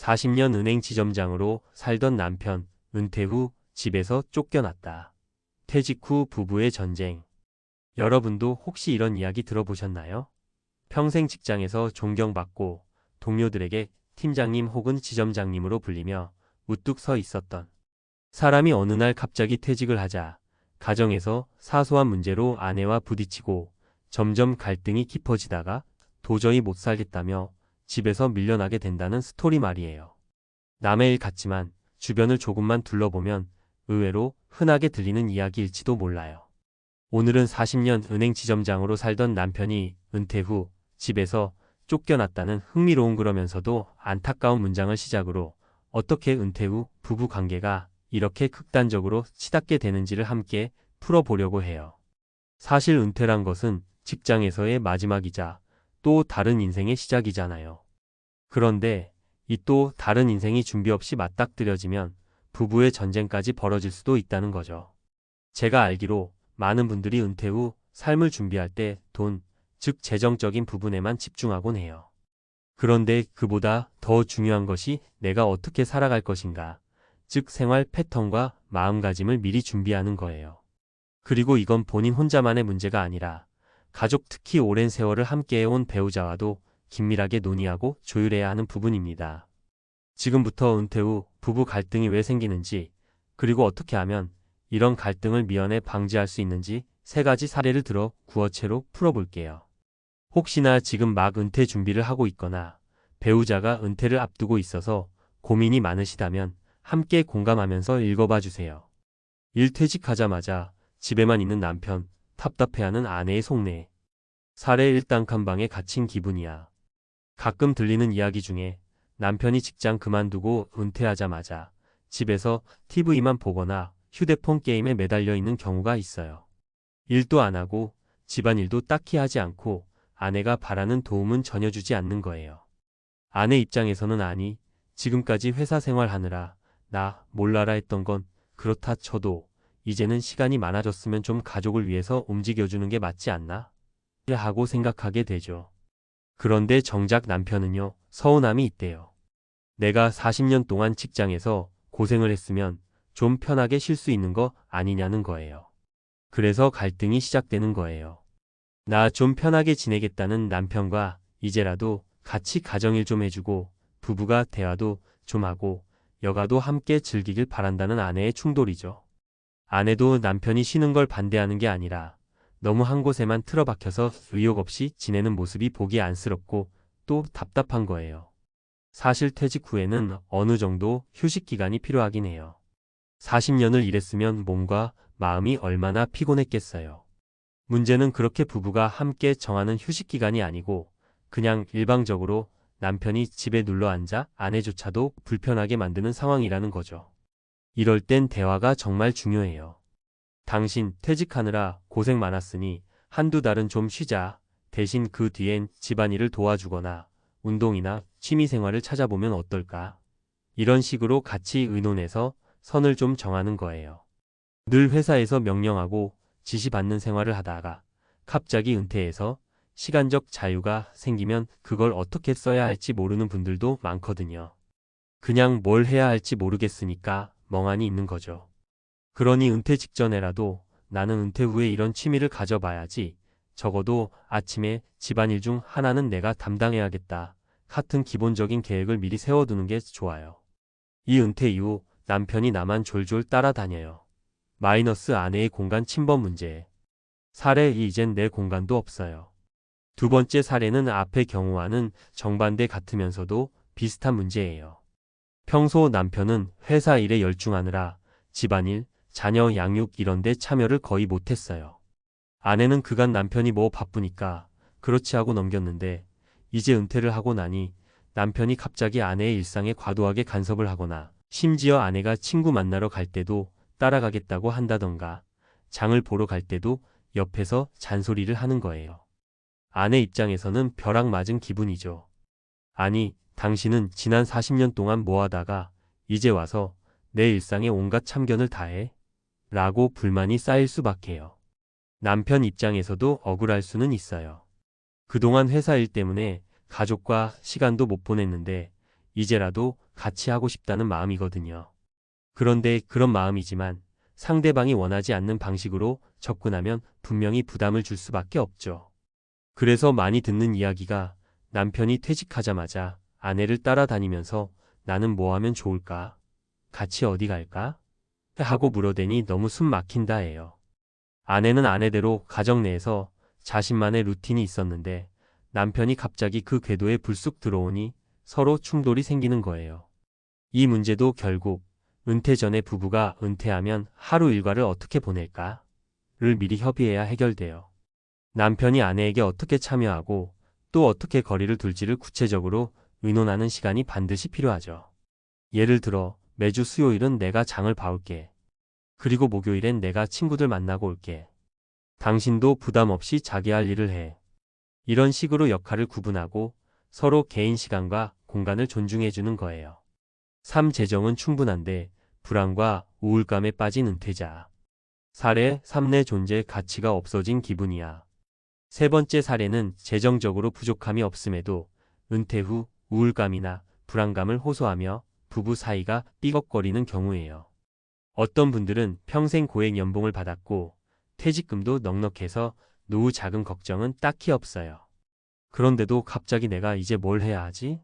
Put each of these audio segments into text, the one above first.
40년 은행 지점장으로 살던 남편, 은퇴 후 집에서 쫓겨났다. 퇴직 후 부부의 전쟁. 여러분도 혹시 이런 이야기 들어보셨나요? 평생 직장에서 존경받고 동료들에게 팀장님 혹은 지점장님으로 불리며 우뚝 서 있었던 사람이 어느 날 갑자기 퇴직을 하자 가정에서 사소한 문제로 아내와 부딪히고 점점 갈등이 깊어지다가 도저히 못 살겠다며 집에서 밀려나게 된다는 스토리 말이에요. 남의 일 같지만 주변을 조금만 둘러보면 의외로 흔하게 들리는 이야기일지도 몰라요. 오늘은 40년 은행 지점장으로 살던 남편이 은퇴 후 집에서 쫓겨났다는 흥미로운 그러면서도 안타까운 문장을 시작으로 어떻게 은퇴 후 부부 관계가 이렇게 극단적으로 치닫게 되는지를 함께 풀어보려고 해요. 사실 은퇴란 것은 직장에서의 마지막이자 또 다른 인생의 시작이잖아요. 그런데 이 또 다른 인생이 준비 없이 맞닥뜨려지면 부부의 전쟁까지 벌어질 수도 있다는 거죠. 제가 알기로 많은 분들이 은퇴 후 삶을 준비할 때 돈, 즉 재정적인 부분에만 집중하곤 해요. 그런데 그보다 더 중요한 것이 내가 어떻게 살아갈 것인가, 즉 생활 패턴과 마음가짐을 미리 준비하는 거예요. 그리고 이건 본인 혼자만의 문제가 아니라 가족, 특히 오랜 세월을 함께해온 배우자와도 긴밀하게 논의하고 조율해야 하는 부분입니다. 지금부터 은퇴 후 부부 갈등이 왜 생기는지, 그리고 어떻게 하면 이런 갈등을 미연에 방지할 수 있는지 3가지 사례를 들어 구어체로 풀어볼게요. 혹시나 지금 막 은퇴 준비를 하고 있거나 배우자가 은퇴를 앞두고 있어서 고민이 많으시다면 함께 공감하면서 읽어봐 주세요. 일 퇴직하자마자 집에만 있는 남편, 답답해하는 아내의 속내. 사례 1, 단칸방에 갇힌 기분이야. 가끔 들리는 이야기 중에 남편이 직장 그만두고 은퇴하자마자 집에서 TV만 보거나 휴대폰 게임에 매달려 있는 경우가 있어요. 일도 안 하고 집안일도 딱히 하지 않고 아내가 바라는 도움은 전혀 주지 않는 거예요. 아내 입장에서는 아니, 지금까지 회사 생활하느라 나 몰라라 했던 건 그렇다 쳐도 이제는 시간이 많아졌으면 좀 가족을 위해서 움직여주는 게 맞지 않나? 하고 생각하게 되죠. 그런데 정작 남편은요, 서운함이 있대요. 내가 40년 동안 직장에서 고생을 했으면 좀 편하게 쉴 수 있는 거 아니냐는 거예요. 그래서 갈등이 시작되는 거예요. 나 좀 편하게 지내겠다는 남편과 이제라도 같이 가정일 좀 해주고 부부가 대화도 좀 하고 여가도 함께 즐기길 바란다는 아내의 충돌이죠. 아내도 남편이 쉬는 걸 반대하는 게 아니라 너무 한 곳에만 틀어박혀서 의욕 없이 지내는 모습이 보기 안쓰럽고 또 답답한 거예요. 사실 퇴직 후에는 어느 정도 휴식 기간이 필요하긴 해요. 40년을 일했으면 몸과 마음이 얼마나 피곤했겠어요. 문제는 그렇게 부부가 함께 정하는 휴식 기간이 아니고 그냥 일방적으로 남편이 집에 눌러앉아 아내조차도 불편하게 만드는 상황이라는 거죠. 이럴 땐 대화가 정말 중요해요. 당신 퇴직하느라 고생 많았으니 한두 달은 좀 쉬자. 대신 그 뒤엔 집안일을 도와주거나 운동이나 취미생활을 찾아보면 어떨까? 이런 식으로 같이 의논해서 선을 좀 정하는 거예요. 늘 회사에서 명령하고 지시받는 생활을 하다가 갑자기 은퇴해서 시간적 자유가 생기면 그걸 어떻게 써야 할지 모르는 분들도 많거든요. 그냥 뭘 해야 할지 모르겠으니까 멍하니 있는 거죠. 그러니 은퇴 직전에라도 나는 은퇴 후에 이런 취미를 가져봐야지. 적어도 아침에 집안일 중 하나는 내가 담당해야겠다. 같은 기본적인 계획을 미리 세워두는 게 좋아요. 이 은퇴 이후 남편이 나만 졸졸 따라다녀요. 마이너스 아내의 공간 침범 문제. 사례 2, 이젠 내 공간도 없어요. 두 번째 사례는 앞의 경우와는 정반대 같으면서도 비슷한 문제예요. 평소 남편은 회사 일에 열중하느라 집안일, 자녀 양육 이런 데 참여를 거의 못했어요. 아내는 그간 남편이 뭐 바쁘니까 그렇지 하고 넘겼는데 이제 은퇴를 하고 나니 남편이 갑자기 아내의 일상에 과도하게 간섭을 하거나 심지어 아내가 친구 만나러 갈 때도 따라가겠다고 한다던가 장을 보러 갈 때도 옆에서 잔소리를 하는 거예요. 아내 입장에서는 벼락 맞은 기분이죠. 아니, 당신은 지난 40년 동안 뭐 하다가 이제 와서 내 일상에 온갖 참견을 다해? 라고 불만이 쌓일 수밖에요. 남편 입장에서도 억울할 수는 있어요. 그동안 회사 일 때문에 가족과 시간도 못 보냈는데 이제라도 같이 하고 싶다는 마음이거든요. 그런데 그런 마음이지만 상대방이 원하지 않는 방식으로 접근하면 분명히 부담을 줄 수밖에 없죠. 그래서 많이 듣는 이야기가 남편이 퇴직하자마자 아내를 따라다니면서 나는 뭐 하면 좋을까? 같이 어디 갈까? 하고 물어대니 너무 숨 막힌다예요. 아내는 아내대로 가정 내에서 자신만의 루틴이 있었는데 남편이 갑자기 그 궤도에 불쑥 들어오니 서로 충돌이 생기는 거예요. 이 문제도 결국 은퇴 전에 부부가 은퇴하면 하루 일과를 어떻게 보낼까를 미리 협의해야 해결돼요. 남편이 아내에게 어떻게 참여하고 또 어떻게 거리를 둘지를 구체적으로 의논하는 시간이 반드시 필요하죠. 예를 들어 매주 수요일은 내가 장을 봐올게. 그리고 목요일엔 내가 친구들 만나고 올게. 당신도 부담 없이 자기 할 일을 해. 이런 식으로 역할을 구분하고 서로 개인 시간과 공간을 존중해주는 거예요. 삶 재정은 충분한데 불안과 우울감에 빠진 은퇴자. 사례, 삶 내 존재 가치가 없어진 기분이야. 세 번째 사례는 재정적으로 부족함이 없음에도 은퇴 후 우울감이나 불안감을 호소하며 부부 사이가 삐걱거리는 경우예요. 어떤 분들은 평생 고액 연봉을 받았고 퇴직금도 넉넉해서 노후 자금 걱정은 딱히 없어요. 그런데도 갑자기 내가 이제 뭘 해야 하지?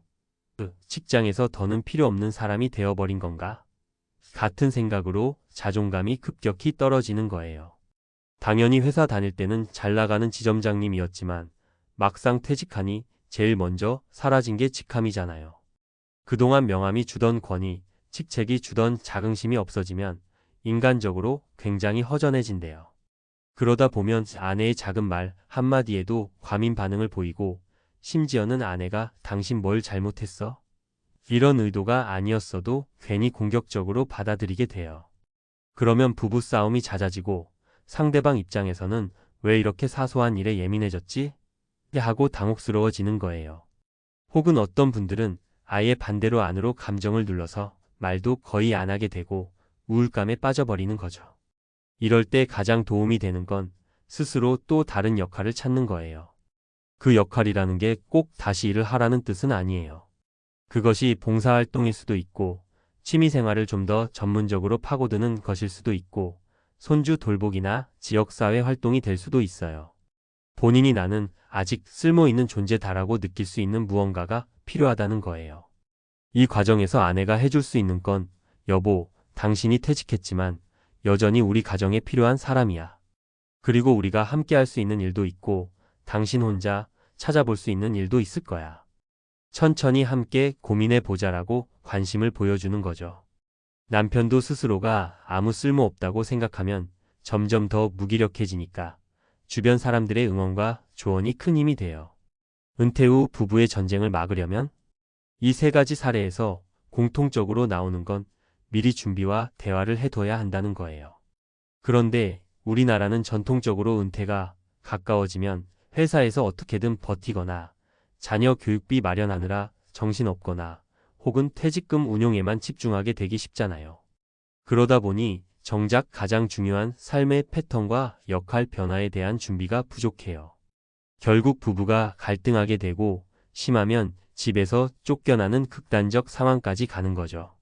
직장에서 더는 필요 없는 사람이 되어버린 건가? 같은 생각으로 자존감이 급격히 떨어지는 거예요. 당연히 회사 다닐 때는 잘 나가는 지점장님이었지만 막상 퇴직하니 제일 먼저 사라진 게 직함이잖아요. 그동안 명함이 주던 권위, 직책이 주던 자긍심이 없어지면 인간적으로 굉장히 허전해진대요. 그러다 보면 아내의 작은 말 한마디에도 과민 반응을 보이고 심지어는 아내가 당신 뭘 잘못했어? 이런 의도가 아니었어도 괜히 공격적으로 받아들이게 돼요. 그러면 부부 싸움이 잦아지고 상대방 입장에서는 왜 이렇게 사소한 일에 예민해졌지? 하고 당혹스러워지는 거예요. 혹은 어떤 분들은 아예 반대로 안으로 감정을 눌러서 말도 거의 안 하게 되고 우울감에 빠져버리는 거죠. 이럴 때 가장 도움이 되는 건 스스로 또 다른 역할을 찾는 거예요. 그 역할이라는 게 꼭 다시 일을 하라는 뜻은 아니에요. 그것이 봉사활동일 수도 있고 취미생활을 좀 더 전문적으로 파고드는 것일 수도 있고 손주 돌보기나 지역사회 활동이 될 수도 있어요. 본인이 나는 아직 쓸모있는 존재다라고 느낄 수 있는 무언가가 필요하다는 거예요. 이 과정에서 아내가 해줄 수 있는 건 여보, 당신이 퇴직했지만 여전히 우리 가정에 필요한 사람이야. 그리고 우리가 함께 할 수 있는 일도 있고 당신 혼자 찾아볼 수 있는 일도 있을 거야. 천천히 함께 고민해 보자라고 관심을 보여주는 거죠. 남편도 스스로가 아무 쓸모 없다고 생각하면 점점 더 무기력해지니까 주변 사람들의 응원과 조언이 큰 힘이 돼요. 은퇴 후 부부의 전쟁을 막으려면 이 세 가지 사례에서 공통적으로 나오는 건 미리 준비와 대화를 해둬야 한다는 거예요. 그런데 우리나라는 전통적으로 은퇴가 가까워지면 회사에서 어떻게든 버티거나 자녀 교육비 마련하느라 정신없거나 혹은 퇴직금 운용에만 집중하게 되기 쉽잖아요. 그러다 보니 정작 가장 중요한 삶의 패턴과 역할 변화에 대한 준비가 부족해요. 결국 부부가 갈등하게 되고 심하면 집에서 쫓겨나는 극단적 상황까지 가는 거죠.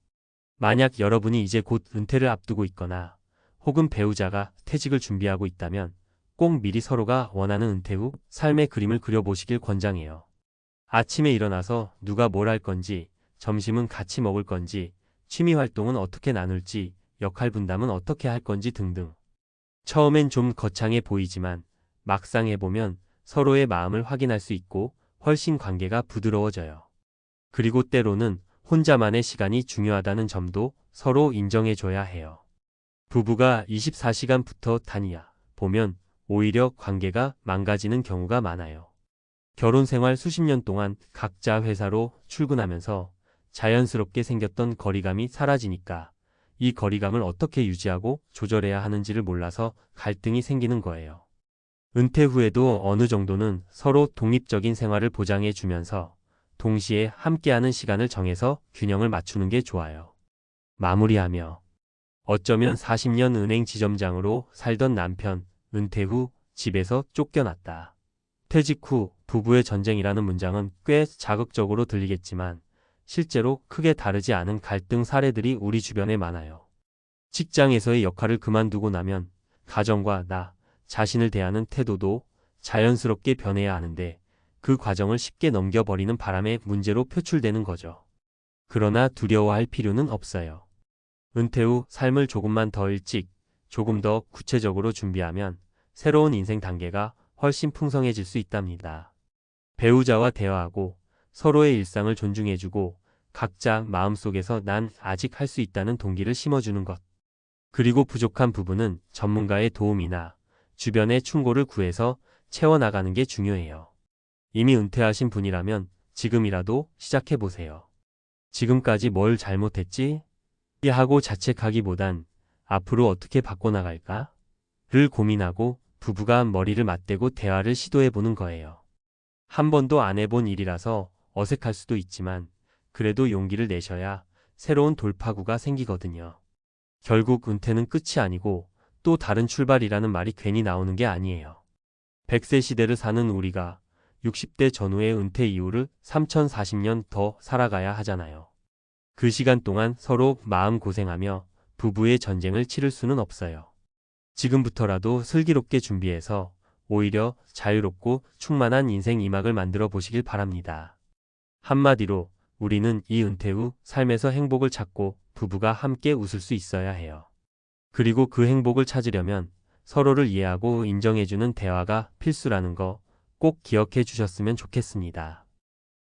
만약 여러분이 이제 곧 은퇴를 앞두고 있거나 혹은 배우자가 퇴직을 준비하고 있다면 꼭 미리 서로가 원하는 은퇴 후 삶의 그림을 그려보시길 권장해요. 아침에 일어나서 누가 뭘 할 건지, 점심은 같이 먹을 건지, 취미 활동은 어떻게 나눌지, 역할 분담은 어떻게 할 건지 등등. 처음엔 좀 거창해 보이지만 막상 해보면 서로의 마음을 확인할 수 있고 훨씬 관계가 부드러워져요. 그리고 때로는 혼자만의 시간이 중요하다는 점도 서로 인정해줘야 해요. 부부가 24시간 붙어 다니야 보면 오히려 관계가 망가지는 경우가 많아요. 결혼 생활 수십 년 동안 각자 회사로 출근하면서 자연스럽게 생겼던 거리감이 사라지니까 이 거리감을 어떻게 유지하고 조절해야 하는지를 몰라서 갈등이 생기는 거예요. 은퇴 후에도 어느 정도는 서로 독립적인 생활을 보장해 주면서 동시에 함께하는 시간을 정해서 균형을 맞추는 게 좋아요. 마무리하며 어쩌면 40년 은행 지점장으로 살던 남편, 은퇴 후 집에서 쫓겨났다. 퇴직 후 부부의 전쟁이라는 문장은 꽤 자극적으로 들리겠지만 실제로 크게 다르지 않은 갈등 사례들이 우리 주변에 많아요. 직장에서의 역할을 그만두고 나면 가정과 나 자신을 대하는 태도도 자연스럽게 변해야 하는데 그 과정을 쉽게 넘겨버리는 바람에 문제로 표출되는 거죠. 그러나 두려워할 필요는 없어요. 은퇴 후 삶을 조금만 더 일찍, 조금 더 구체적으로 준비하면 새로운 인생 단계가 훨씬 풍성해질 수 있답니다. 배우자와 대화하고 서로의 일상을 존중해주고 각자 마음속에서 난 아직 할 수 있다는 동기를 심어주는 것. 그리고 부족한 부분은 전문가의 도움이나 주변의 충고를 구해서 채워나가는 게 중요해요. 이미 은퇴하신 분이라면 지금이라도 시작해보세요. 지금까지 뭘 잘못했지? 하고 자책하기보단 앞으로 어떻게 바꿔나갈까? 를 고민하고 부부가 머리를 맞대고 대화를 시도해보는 거예요. 한 번도 안 해본 일이라서 어색할 수도 있지만 그래도 용기를 내셔야 새로운 돌파구가 생기거든요. 결국 은퇴는 끝이 아니고 또 다른 출발이라는 말이 괜히 나오는 게 아니에요. 100세 시대를 사는 우리가 60대 전후의 은퇴 이후를 3040년 더 살아가야 하잖아요. 그 시간 동안 서로 마음고생하며 부부의 전쟁을 치를 수는 없어요. 지금부터라도 슬기롭게 준비해서 오히려 자유롭고 충만한 인생 2막을 만들어 보시길 바랍니다. 한마디로 우리는 이 은퇴 후 삶에서 행복을 찾고 부부가 함께 웃을 수 있어야 해요. 그리고 그 행복을 찾으려면 서로를 이해하고 인정해주는 대화가 필수라는 거 꼭 기억해 주셨으면 좋겠습니다.